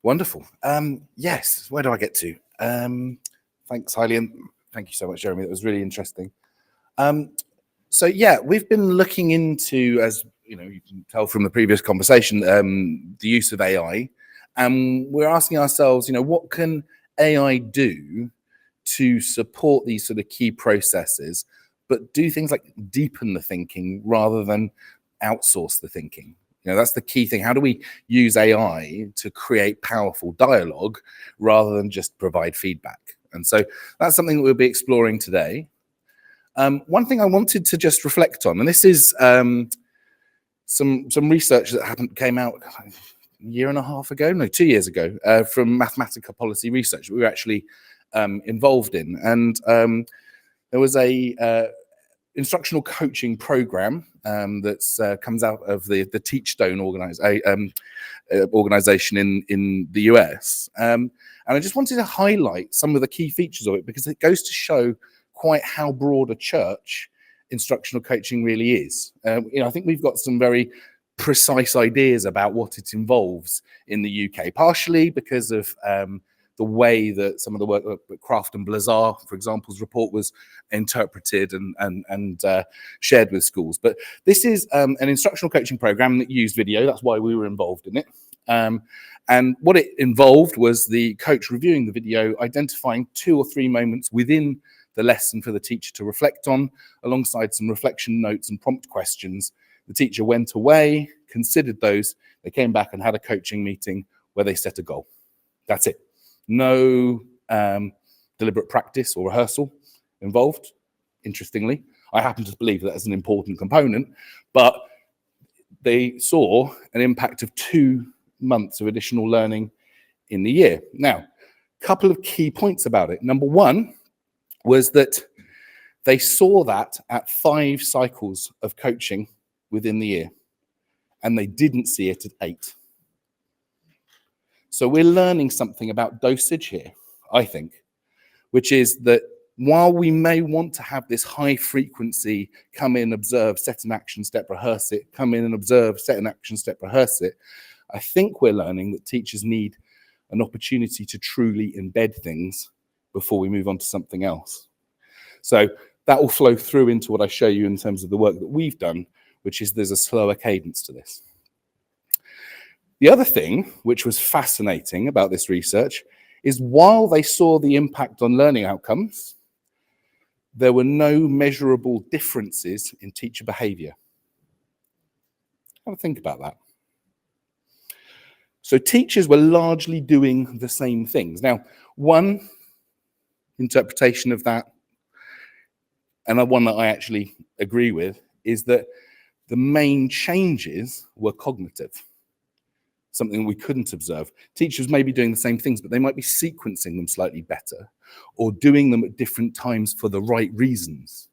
Wonderful. Yes, where do I get to? Thanks, Hailey, and thank you so much, Jeremy. That was really interesting. So yeah, we've been looking into, as you know, you can tell from the previous conversation, the use of AI, and we're asking ourselves, what can AI do to support these sort of key processes, but do things like deepen the thinking rather than outsource the thinking. That's the key thing. How do we use AI to create powerful dialogue rather than just provide feedback? And so that's something that we'll be exploring today. One thing I wanted to just reflect on, and this is some research that came out a year and a half ago, no, 2 years ago, from Mathematica Policy Research that we were actually involved in. And there was a instructional coaching program that comes out of the Teachstone organization in the US. And I just wanted to highlight some of the key features of it because it goes to show quite how broad a church instructional coaching really is. I think we've got some very precise ideas about what it involves in the UK, partially because of the way that some of the work that Kraft and Blazar, for example's report, was interpreted and shared with schools. But this is an instructional coaching program that used video. That's why we were involved in it. And what it involved was the coach reviewing the video, identifying 2 or 3 moments within the lesson for the teacher to reflect on, alongside some reflection notes and prompt questions. The teacher went away, considered those, they came back and had a coaching meeting where they set a goal. That's it. No deliberate practice or rehearsal involved, interestingly. I happen to believe that as an important component, but they saw an impact of 2 months of additional learning in the year. Now, a couple of key points about it. Number one was that they saw that at 5 cycles of coaching within the year, and they didn't see it at 8. So we're learning something about dosage here, I think, which is that while we may want to have this high frequency, come in, observe, set an action, step, rehearse it, come in and observe, set an action, step, rehearse it, I think we're learning that teachers need an opportunity to truly embed things before we move on to something else. So that will flow through into what I show you in terms of the work that we've done, which is there's a slower cadence to this. The other thing, which was fascinating about this research, is while they saw the impact on learning outcomes, there were no measurable differences in teacher behavior. Have a think about that. So teachers were largely doing the same things. Now, one interpretation of that, and one that I actually agree with, is that the main changes were cognitive, something we couldn't observe. Teachers may be doing the same things, but they might be sequencing them slightly better or doing them at different times for the right reasons.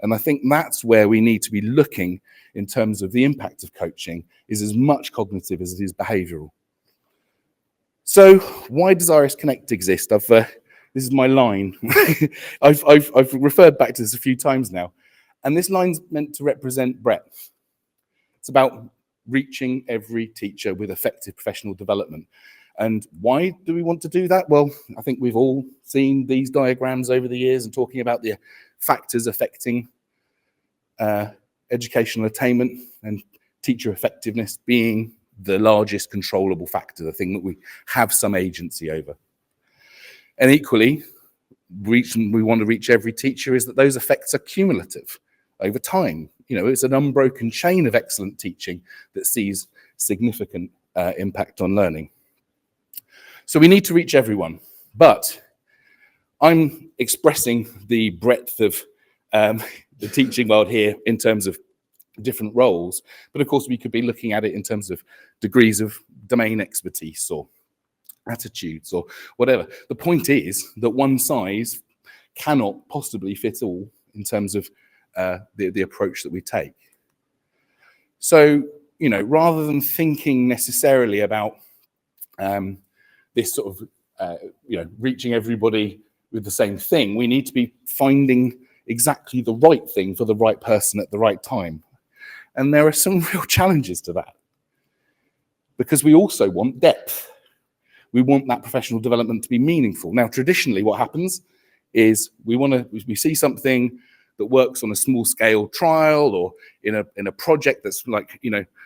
And I think that's where we need to be looking in terms of the impact of coaching, is as much cognitive as it is behavioral. So why does RS Connect exist? This is my line. I've referred back to this a few times now. And this line's meant to represent breadth. It's about reaching every teacher with effective professional development. And why do we want to do that? Well, I think we've all seen these diagrams over the years and talking about the factors affecting educational attainment, and teacher effectiveness being the largest controllable factor, the thing that we have some agency over. And equally, we want to reach every teacher is that those effects are cumulative over time. It's an unbroken chain of excellent teaching that sees significant impact on learning. So we need to reach everyone, but I'm expressing the breadth of the teaching world here in terms of different roles, but of course we could be looking at it in terms of degrees of domain expertise or attitudes or whatever. The point is that one size cannot possibly fit all in terms of the approach that we take. So, rather than thinking necessarily about this sort of, reaching everybody with the same thing, we need to be finding exactly the right thing for the right person at the right time. And there are some real challenges to that, because we also want depth. we want that professional development to be meaningful. Now, traditionally, what happens is we see something that works on a small scale trial or in a project that's like,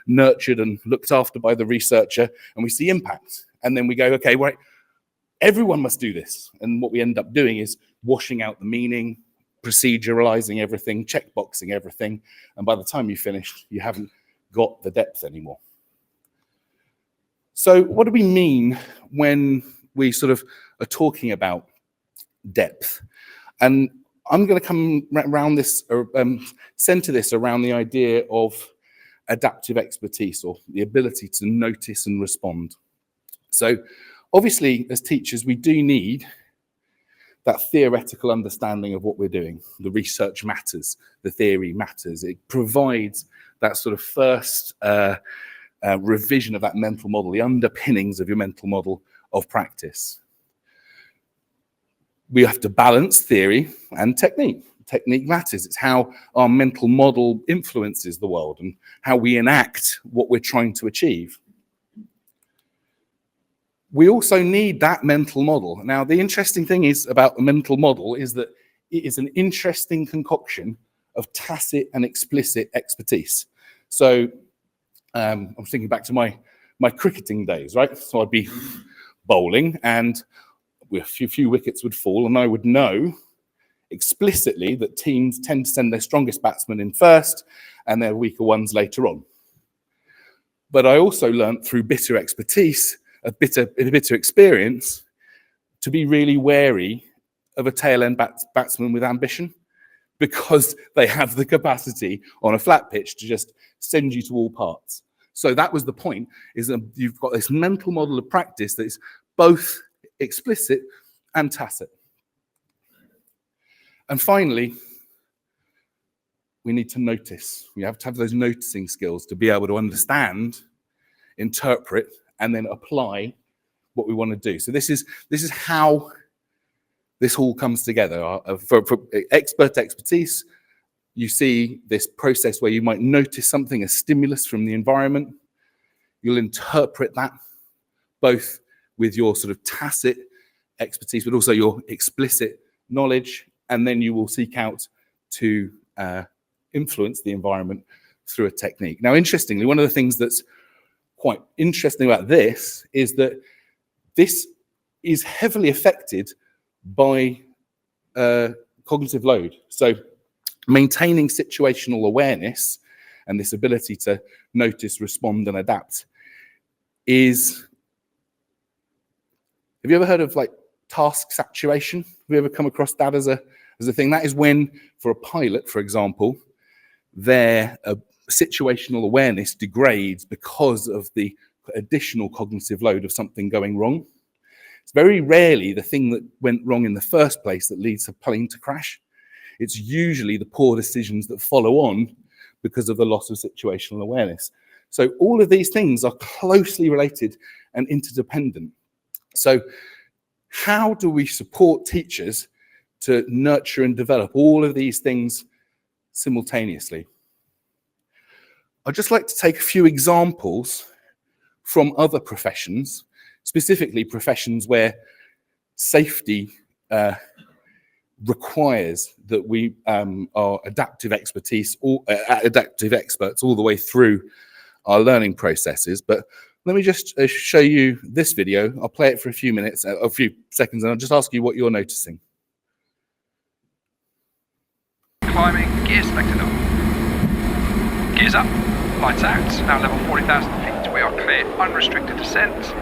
nurtured and looked after by the researcher, and we see impact. And then we go, okay, right, everyone must do this. And what we end up doing is washing out the meaning, proceduralizing everything, checkboxing everything. And by the time you finish, you haven't got the depth anymore. So what do we mean when we sort of are talking about depth? And I'm going to come around this, center this around the idea of adaptive expertise, or the ability to notice and respond. So obviously, as teachers, we do need that theoretical understanding of what we're doing. The research matters, the theory matters. It provides that sort of first revision of that mental model, the underpinnings of your mental model of practice. We have to balance theory and technique. Technique matters. It's how our mental model influences the world and how we enact what we're trying to achieve. We also need that mental model. Now, the interesting thing is about the mental model is that it is an interesting concoction of tacit and explicit expertise. So I'm thinking back to my cricketing days, right? So I'd be bowling and a few wickets would fall, and I would know explicitly that teams tend to send their strongest batsmen in first and their weaker ones later on. But I also learnt through bitter expertise, a bitter experience, to be really wary of a tail-end batsman with ambition, because they have the capacity on a flat pitch to just send you to all parts. So that was the point, is that you've got this mental model of practice that is both explicit and tacit. And finally, we need to notice. We have to have those noticing skills to be able to understand, interpret, and then apply what we want to do. So this is how this all comes together. For expert expertise, you see this process where you might notice something, a stimulus from the environment. You'll interpret that both with your sort of tacit expertise, but also your explicit knowledge, and then you will seek out to influence the environment through a technique. Now, interestingly, one of the things that's quite interesting about this is that this is heavily affected by cognitive load. So maintaining situational awareness and this ability to notice, respond, and adapt is... Have you ever heard of like task saturation? Have you ever come across that as a thing? That is when, for a pilot, for example, their situational awareness degrades because of the additional cognitive load of something going wrong. It's very rarely the thing that went wrong in the first place that leads a plane to crash. It's usually the poor decisions that follow on because of the loss of situational awareness. So all of these things are closely related and interdependent. So how do we support teachers to nurture and develop all of these things simultaneously? I'd just like to take a few examples from other professions, specifically professions where safety requires that we are adaptive experts all the way through our learning processes. But let me just show you this video. I'll play it for a few minutes, a few seconds, and I'll just ask you what you're noticing. Climbing, gear selected on. Gears up, lights out, now level 40,000 feet. We are clear, unrestricted descent.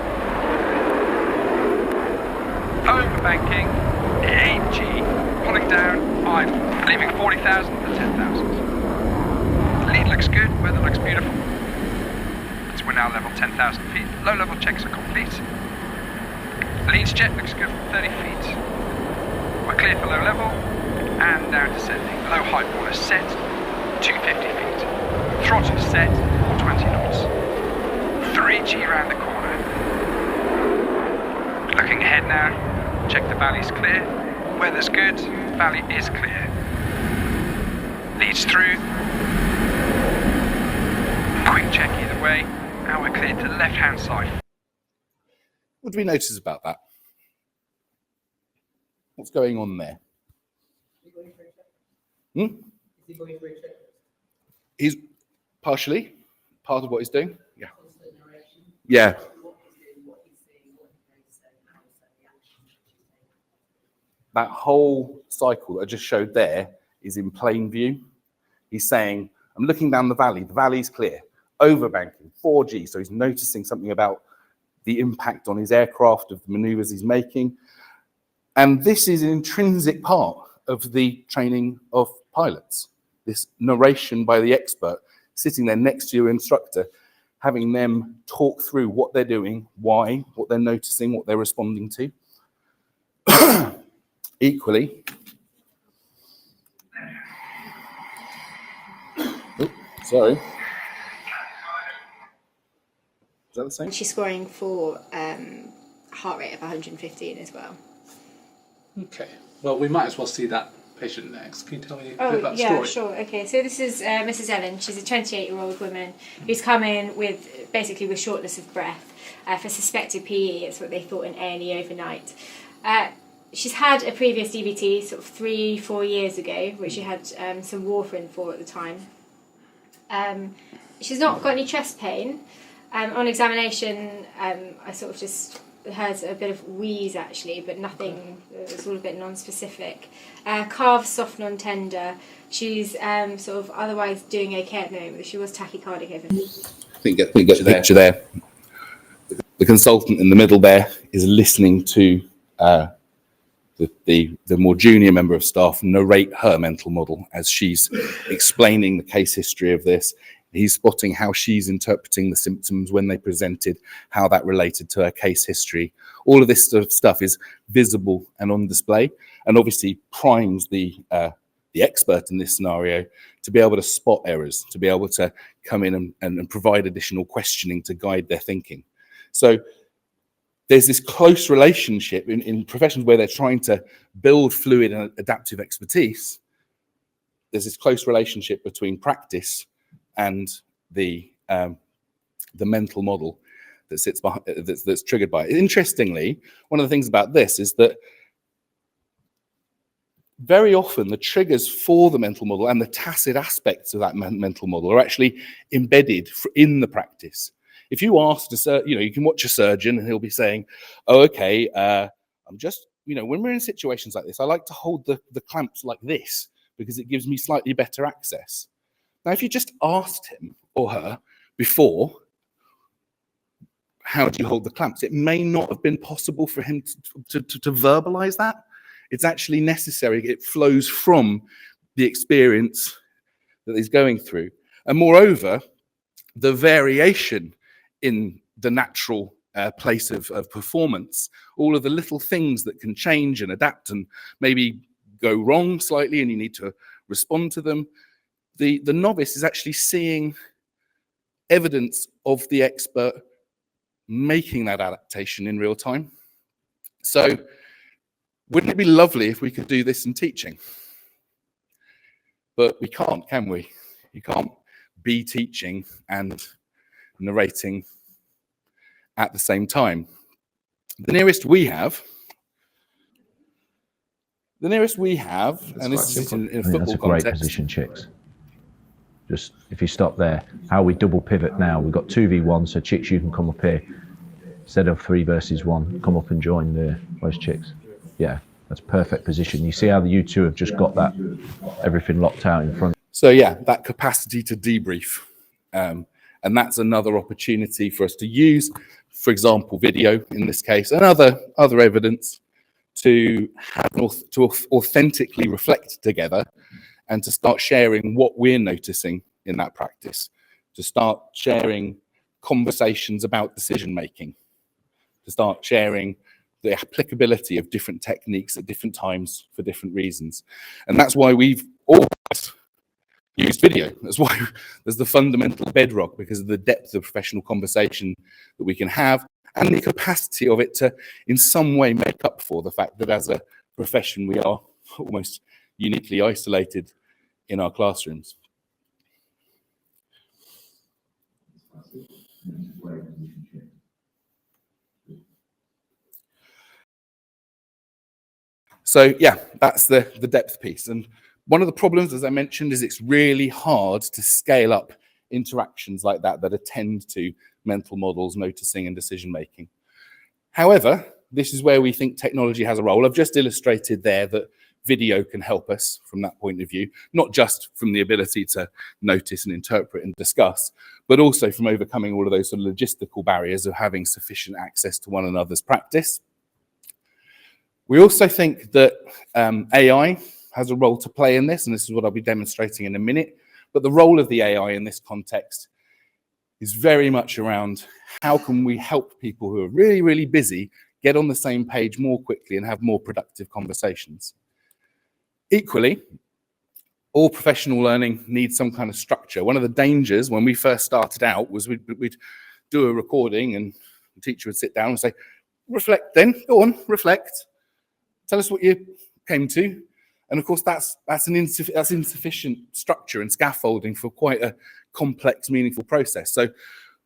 Over banking, AG, pulling down, idle, leaving 40,000 to 10,000. Lead looks good, weather looks beautiful. We're now level 10,000 feet. Low level checks are complete. Leads jet looks good from 30 feet. We're clear for low level and now descending. Low height water set, 250 feet. Throttle set, 420 knots. 3G round the corner. Looking ahead now, check the valley's clear. Weather's good, valley is clear. Leads through. Quick check either way. Now we're cleared to the left-hand side. What do we notice about that? What's going on there? He's partially part of what he's doing. Yeah. Yeah. That whole cycle that I just showed there is in plain view. He's saying, I'm looking down the valley's clear, overbanking, 4G, so he's noticing something about the impact on his aircraft of the maneuvers he's making. And this is an intrinsic part of the training of pilots, this narration by the expert, sitting there next to your instructor, having them talk through what they're doing, why, what they're noticing, what they're responding to. Equally, sorry. Is that the same? She's scoring for heart rate of 115 as well. Okay. Well, we might as well see that patient next. Can you tell me a bit about the story? Oh, yeah, sure. Okay, so this is Mrs. Ellen. She's a 28-year-old woman who's come in with shortness of breath for suspected PE. It's what they thought in A&E overnight. She's had a previous DVT sort of 3-4 years ago, which she had some warfarin for at the time. She's not got any chest pain. On examination, I sort of just heard a bit of wheeze actually, but nothing, it was all a bit non-specific. Calves soft, non-tender. She's sort of otherwise doing okay at the moment, but she was tachycardic over. I think you get the picture there. The consultant in the middle there is listening to the more junior member of staff narrate her mental model as she's explaining the case history of this. He's spotting how she's interpreting the symptoms when they presented, how that related to her case history. All of this sort of stuff is visible and on display, and obviously primes the expert in this scenario to be able to spot errors, to be able to come in and provide additional questioning to guide their thinking. So there's this close relationship in professions where they're trying to build fluid and adaptive expertise. There's this close relationship between practice and the mental model that sits behind, that's triggered by it. Interestingly, one of the things about this is that very often the triggers for the mental model and the tacit aspects of that mental model are actually embedded in the practice. If you ask, you can watch a surgeon and he'll be saying, oh, okay, I'm just, when we're in situations like this, I like to hold the clamps like this because it gives me slightly better access. Now, if you just asked him or her before, how do you hold the clamps? It may not have been possible for him to verbalize that. It's actually necessary. It flows from the experience that he's going through. And moreover, the variation in the natural place of performance, all of the little things that can change and adapt and maybe go wrong slightly and you need to respond to them. The novice is actually seeing evidence of the expert making that adaptation in real time. So wouldn't it be lovely if we could do this in teaching? But we can't, can we? You can't be teaching and narrating at the same time. The nearest we have, and this is in a football that's a context. great position, Chicks. Just if you stop there, how we double pivot now. We've got 2v1, so Chicks, you can come up here instead of 3 versus 1. Come up and join those Chicks. Yeah, that's perfect position. You see how you two have just got that everything locked out in front. So yeah, that capacity to debrief, and that's another opportunity for us to use, for example, video in this case, and other evidence to authentically reflect together and to start sharing what we're noticing in that practice, to start sharing conversations about decision making, to start sharing the applicability of different techniques at different times for different reasons. And that's why we've always used video. That's why there's the fundamental bedrock, because of the depth of professional conversation that we can have and the capacity of it to in some way make up for the fact that as a profession we are almost uniquely isolated in our classrooms. So yeah, that's the depth piece. And one of the problems, as I mentioned, is it's really hard to scale up interactions like that attend to mental models, noticing and decision making. However, this is where we think technology has a role. I've just illustrated there that video can help us from that point of view, not just from the ability to notice and interpret and discuss, but also from overcoming all of those sort of logistical barriers of having sufficient access to one another's practice. We also think that AI has a role to play in this, and this is what I'll be demonstrating in a minute. But the role of the AI in this context is very much around how can we help people who are really, really busy get on the same page more quickly and have more productive conversations. Equally, all professional learning needs some kind of structure. One of the dangers when we first started out was we'd do a recording and the teacher would sit down and say, reflect then, go on, reflect. Tell us what you came to. And of course, that's insufficient structure and scaffolding for quite a complex, meaningful process. So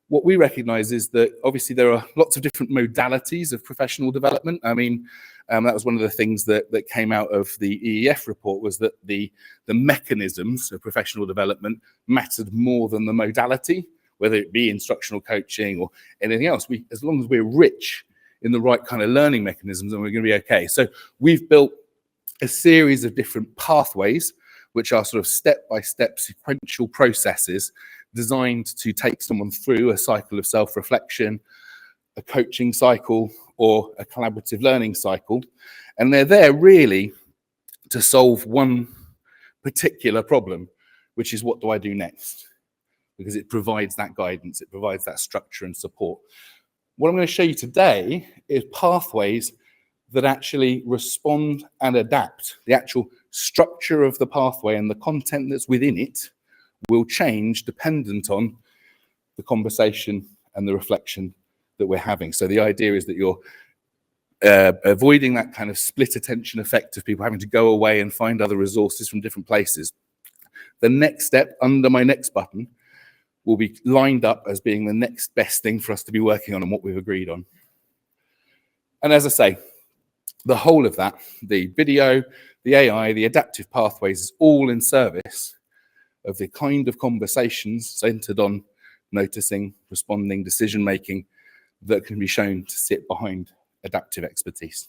what we recognize is that obviously there are lots of different modalities of professional development. I mean, that was one of the things that came out of the EEF report, was that the mechanisms of professional development mattered more than the modality, whether it be instructional coaching or anything else. As long as we're rich in the right kind of learning mechanisms, then we're going to be okay. So we've built a series of different pathways, which are sort of step-by-step sequential processes designed to take someone through a cycle of self-reflection, a coaching cycle, or a collaborative learning cycle. And they're there really to solve one particular problem, which is what do I do next? Because it provides that guidance, it provides that structure and support. What I'm going to show you today is pathways that actually respond and adapt. The actual structure of the pathway and the content that's within it will change dependent on the conversation and the reflection that we're having. So the idea is that you're avoiding that kind of split attention effect of people having to go away and find other resources from different places. The next step under my next button will be lined up as being the next best thing for us to be working on and what we've agreed on. And as I say, the whole of that, the video, the AI, the adaptive pathways, is all in service of the kind of conversations centered on noticing, responding, decision-making that can be shown to sit behind adaptive expertise.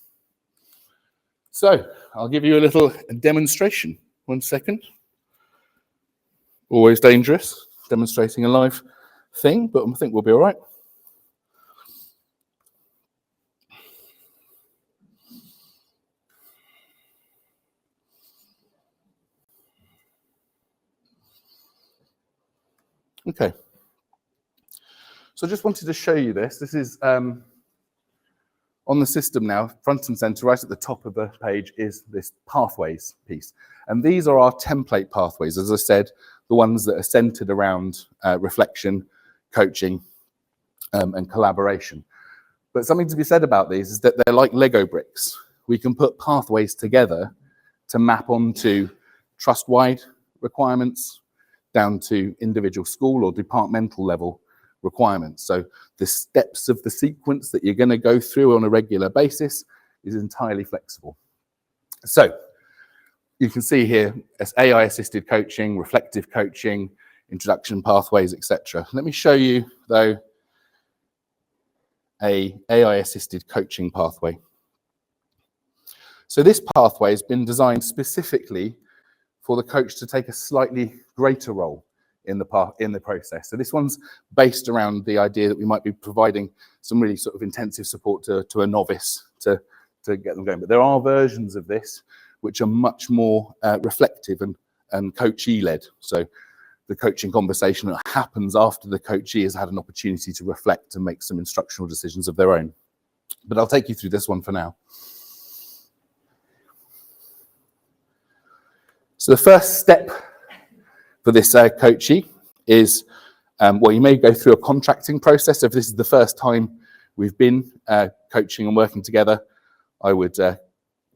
So I'll give you a little demonstration. 1 second. Always dangerous, demonstrating a live thing, but I think we'll be all right. Okay, so I just wanted to show you this. This is on the system now, front and center, right at the top of the page is this pathways piece. And these are our template pathways, as I said, the ones that are centered around reflection, coaching, and collaboration. But something to be said about these is that they're like Lego bricks. We can put pathways together to map onto trust-wide requirements, down to individual school or departmental level requirements. So the steps of the sequence that you're going to go through on a regular basis is entirely flexible. So you can see here as AI-assisted coaching, reflective coaching, introduction pathways, etc. Let me show you, though, a AI-assisted coaching pathway. So this pathway has been designed specifically for the coach to take a slightly greater role in the process. So this one's based around the idea that we might be providing some really sort of intensive support to a novice to get them going. But there are versions of this which are much more reflective and coachee-led. So the coaching conversation that happens after the coachee has had an opportunity to reflect and make some instructional decisions of their own. But I'll take you through this one for now. So the first step for this coachee is, well, you may go through a contracting process. If this is the first time we've been coaching and working together, I would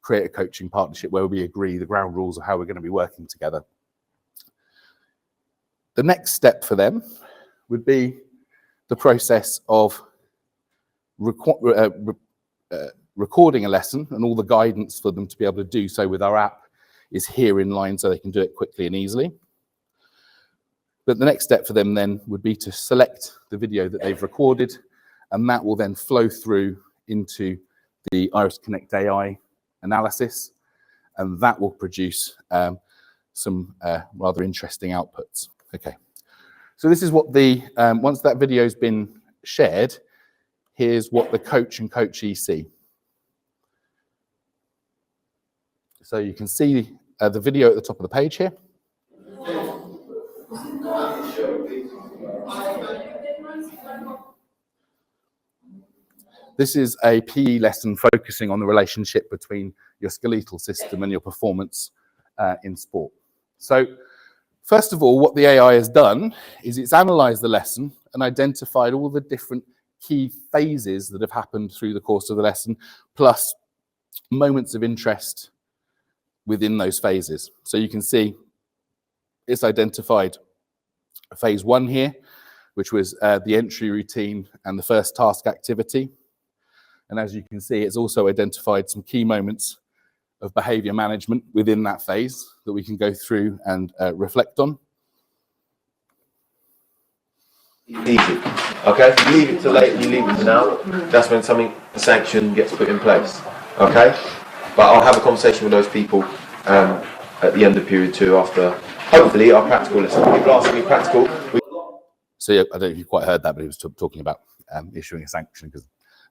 create a coaching partnership where we agree the ground rules of how we're going to be working together. The next step for them would be the process of recording a lesson, and all the guidance for them to be able to do so with our app is here in line so they can do it quickly and easily. But the next step for them then would be to select the video that they've recorded, and that will then flow through into the Iris Connect AI analysis, and that will produce some rather interesting outputs. Okay, so this is what the, once that video's been shared, here's what the coach and coachee see. So you can see the video at the top of the page here. This is a PE lesson focusing on the relationship between your skeletal system and your performance in sport. So first of all, what the AI has done is it's analysed the lesson and identified all the different key phases that have happened through the course of the lesson, plus moments of interest within those phases. So you can see it's identified phase 1 here, which was the entry routine and the first task activity. And as you can see, it's also identified some key moments of behaviour management within that phase that we can go through and reflect on. Easy. Okay, if you leave it to late, you leave it to now, that's when a sanction gets put in place. Okay, but I'll have a conversation with those people at the end of period 2 after, hopefully, our practical lesson. People ask me practical. So yeah, I don't know if you quite heard that, but he was talking about issuing a sanction because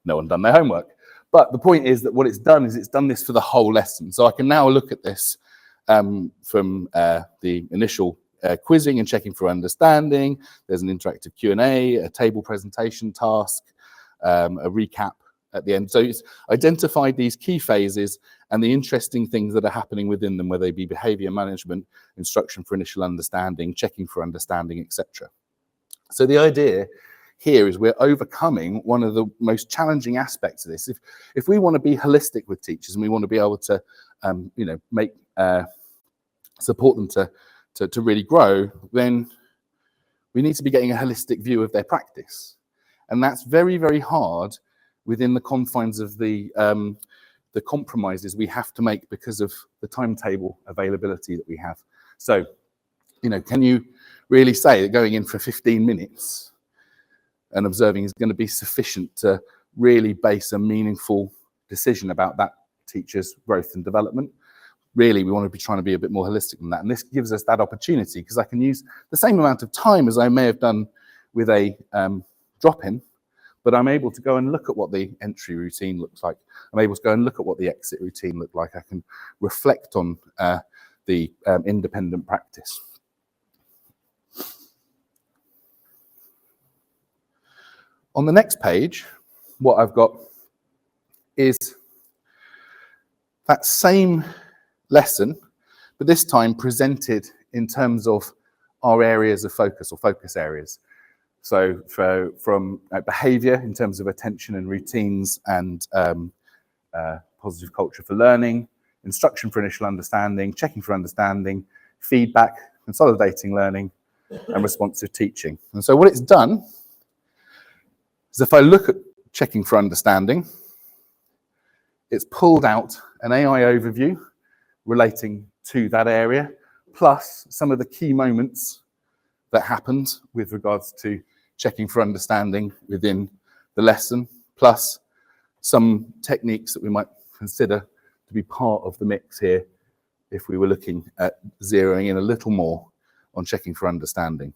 no one done their homework. But the point is that what it's done is it's done this for the whole lesson. So I can now look at this from the initial quizzing and checking for understanding. There's an interactive Q&A, a table presentation task, a recap at the end. So it's identified these key phases and the interesting things that are happening within them, whether they be behaviour management, instruction for initial understanding, checking for understanding, etc. So the idea here is we're overcoming one of the most challenging aspects of this. If we want to be holistic with teachers and we want to be able to, support them to really grow, then we need to be getting a holistic view of their practice, and that's very, very hard within the confines of the compromises we have to make because of the timetable availability that we have. So, can you really say that going in for 15 minutes and observing is going to be sufficient to really base a meaningful decision about that teacher's growth and development? Really, we want to be trying to be a bit more holistic than that. And this gives us that opportunity because I can use the same amount of time as I may have done with a drop-in, but I'm able to go and look at what the entry routine looks like. I'm able to go and look at what the exit routine looked like. I can reflect on the independent practice. On the next page, what I've got is that same lesson, but this time presented in terms of our areas of focus or focus areas. So from behaviour in terms of attention and routines and positive culture for learning, instruction for initial understanding, checking for understanding, feedback, consolidating learning, and responsive teaching. And so what it's done is if I look at checking for understanding, it's pulled out an AI overview relating to that area, plus some of the key moments that happened with regards to checking for understanding within the lesson, plus some techniques that we might consider to be part of the mix here if we were looking at zeroing in a little more on checking for understanding.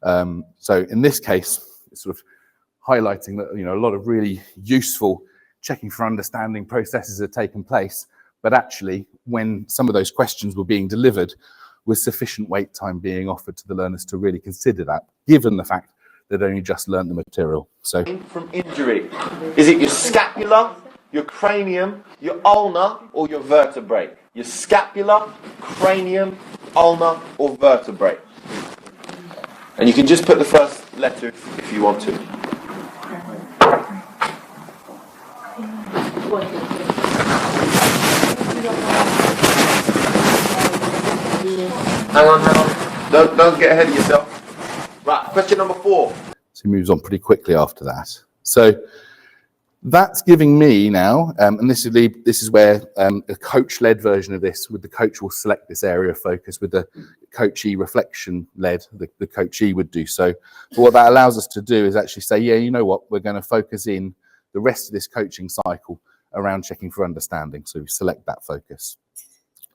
So in this case, it's sort of highlighting that a lot of really useful checking for understanding processes have taken place, but actually when some of those questions were being delivered with sufficient wait time being offered to the learners to really consider that, given the fact they'd only just learned the material. So from injury, is it your scapula, your cranium, your ulna, or your vertebrae? Your scapula, cranium, ulna, or vertebrae? And you can just put the first letter if you want to. Hang on. Don't get ahead of yourself. Right, question number 4. So he moves on pretty quickly after that. So That's giving me now, and this is where a coach-led version of this, with the coach will select this area of focus, with the coachee reflection-led, the coachee would do so. But what that allows us to do is actually say, yeah, you know what, we're going to focus in the rest of this coaching cycle around checking for understanding. So we select that focus.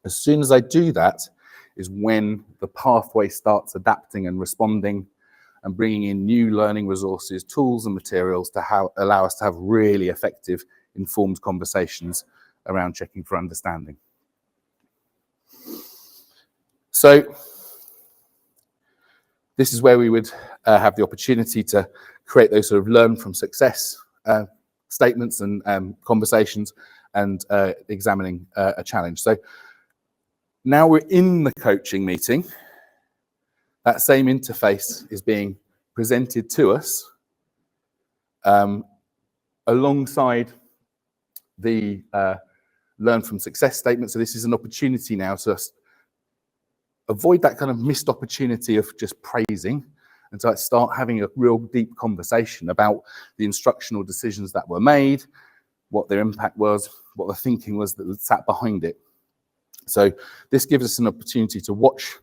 As soon as I do that is when the pathway starts adapting and responding and bringing in new learning resources, tools and materials to allow us to have really effective, informed conversations around checking for understanding. So this is where we would have the opportunity to create those sort of learn from success statements and conversations, and examining a challenge. So now we're in the coaching meeting. That same interface is being presented to us alongside the learn from success statement. So this is an opportunity now to avoid that kind of missed opportunity of just praising, and to start having a real deep conversation about the instructional decisions that were made, what their impact was, what the thinking was that sat behind it. So this gives us an opportunity to watch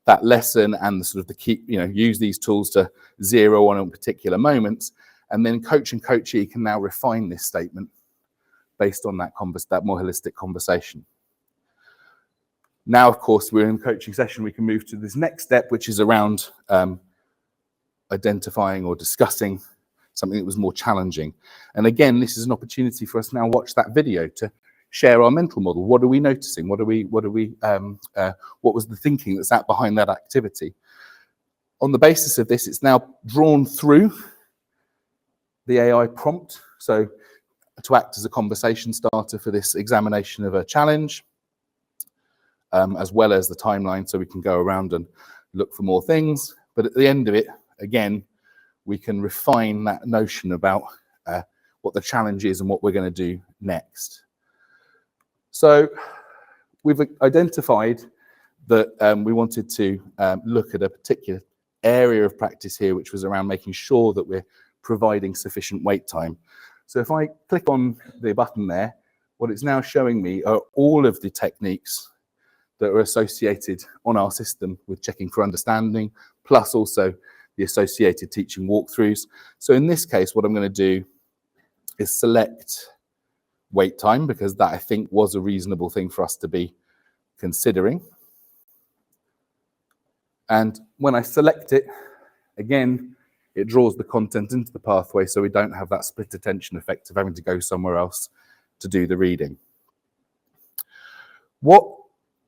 that lesson and the sort of use these tools to zero on particular moments, and then coach and coachee can now refine this statement based on that more holistic conversation. Now, of course, we're in coaching session, we can move to this next step, which is around identifying or discussing something that was more challenging. And again, this is an opportunity for us now to watch that video to share our mental model. What are we noticing? What was the thinking that sat behind that activity? On the basis of this, it's now drawn through the AI prompt, so to act as a conversation starter for this examination of a challenge, as well as the timeline, so we can go around and look for more things. But at the end of it, again, we can refine that notion about what the challenge is and what we're going to do next. So we've identified that we wanted to look at a particular area of practice here, which was around making sure that we're providing sufficient wait time. So if I click on the button there, what it's now showing me are all of the techniques that are associated on our system with checking for understanding, plus also the associated teaching walkthroughs. So in this case, what I'm going to do is select wait time, because that I think was a reasonable thing for us to be considering. And when I select it, again, it draws the content into the pathway, so we don't have that split attention effect of having to go somewhere else to do the reading. What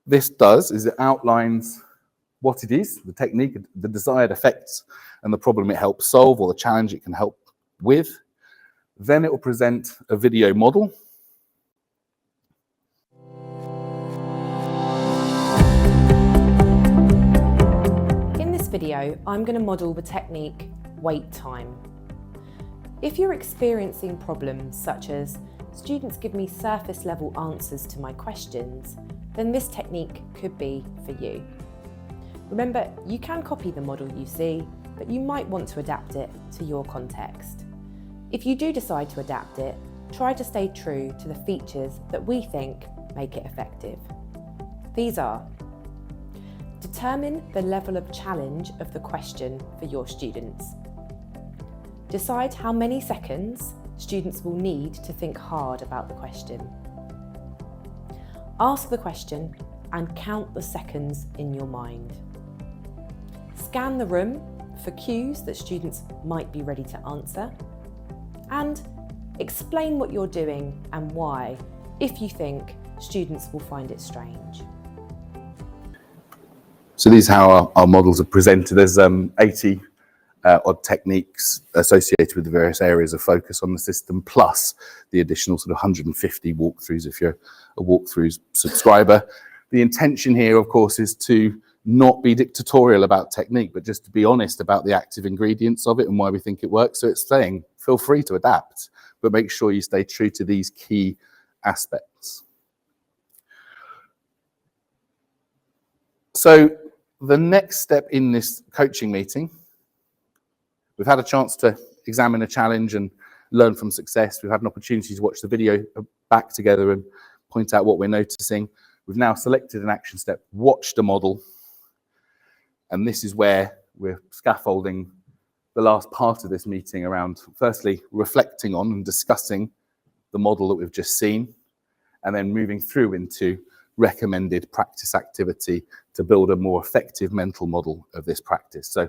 this does is it outlines what it is, the technique, the desired effects, and the problem it helps solve, or the challenge it can help with. Then it will present a video model. In this video, I'm going to model the technique wait time. If you're experiencing problems such as students give me surface level answers to my questions, then this technique could be for you. Remember, you can copy the model you see, but you might want to adapt it to your context. If you do decide to adapt it, try to stay true to the features that we think make it effective. These are: determine the level of challenge of the question for your students. Decide how many seconds students will need to think hard about the question. Ask the question and count the seconds in your mind. Scan the room for cues that students might be ready to answer. And explain what you're doing and why, if you think students will find it strange. So these are how our models are presented. There's 80 odd techniques associated with the various areas of focus on the system, plus the additional sort of 150 walkthroughs if you're a walkthroughs subscriber. The intention here, of course, is to not be dictatorial about technique, but just to be honest about the active ingredients of it and why we think it works. So it's saying, feel free to adapt, but make sure you stay true to these key aspects. So the next step in this coaching meeting, we've had a chance to examine a challenge and learn from success. We've had an opportunity to watch the video back together and point out what we're noticing. We've now selected an action step, watched a model, and this is where we're scaffolding the last part of this meeting around, firstly, reflecting on and discussing the model that we've just seen, and then moving through into recommended practice activity to build a more effective mental model of this practice. So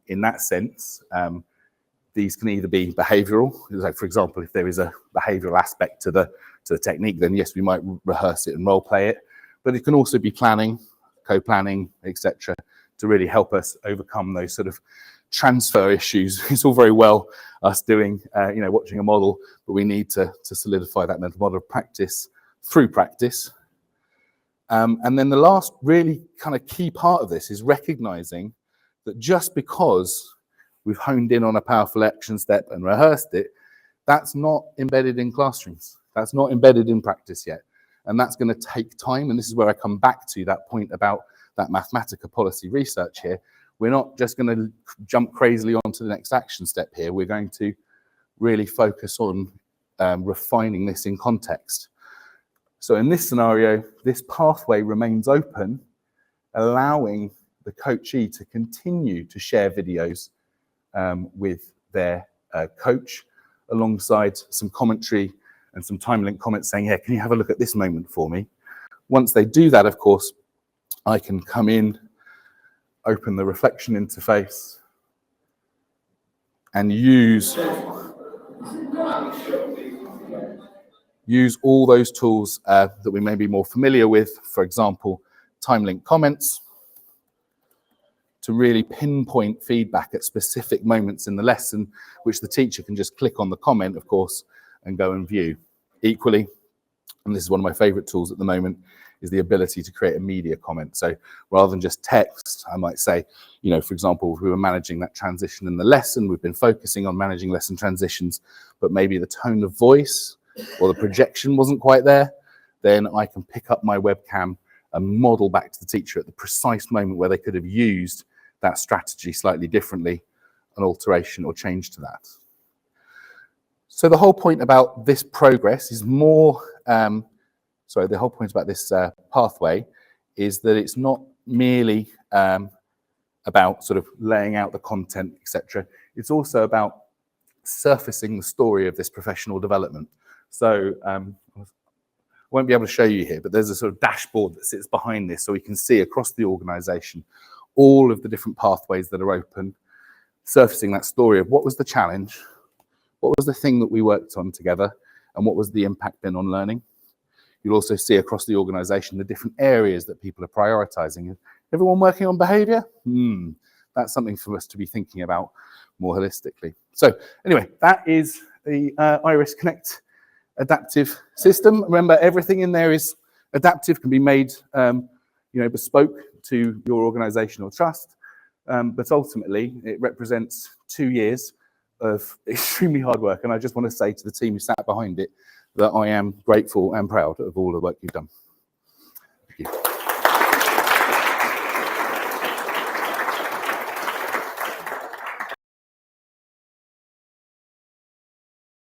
in that sense, these can either be behavioural, like for example, if there is a behavioural aspect to the technique, then yes, we might rehearse it and role play it, but it can also be planning, co-planning, etc., to really help us overcome those sort of transfer issues. It's all very well us doing, watching a model, but we need to solidify that mental model of practice through practice. And then the last really kind of key part of this is recognizing that just because we've honed in on a powerful action step and rehearsed it, that's not embedded in classrooms. That's not embedded in practice yet. And that's going to take time. And this is where I come back to that point about that Mathematica policy research here. We're not just going to jump crazily onto the next action step here. We're going to really focus on refining this in context. So in this scenario, this pathway remains open, allowing the coachee to continue to share videos with their coach, alongside some commentary and some time-linked comments saying, yeah, can you have a look at this moment for me? Once they do that, of course, I can come in, open the reflection interface, and use all those tools that we may be more familiar with, for example, time-linked comments, to really pinpoint feedback at specific moments in the lesson, which the teacher can just click on the comment, of course, and go and view. Equally, and this is one of my favorite tools at the moment, is the ability to create a media comment. So rather than just text, I might say, for example, if we were managing that transition in the lesson, we've been focusing on managing lesson transitions, but maybe the tone of voice or the projection wasn't quite there, then I can pick up my webcam and model back to the teacher at the precise moment where they could have used that strategy slightly differently, an alteration or change to that. So the whole point about this progress is more, the whole point about this pathway is that it's not merely about sort of laying out the content, etc. It's also about surfacing the story of this professional development. So I won't be able to show you here, but there's a sort of dashboard that sits behind this, so we can see across the organisation all of the different pathways that are open, surfacing that story of what was the challenge, what was the thing that we worked on together, and what was the impact then on learning. You'll also see across the organisation the different areas that people are prioritising. Everyone working on behaviour? That's something for us to be thinking about more holistically. So anyway, that is the Iris Connect adaptive system. Remember, everything in there is adaptive, can be made bespoke to your organisation or trust, but ultimately it represents 2 years of extremely hard work, and I just want to say to the team who sat behind it that I am grateful and proud of all the work you've done.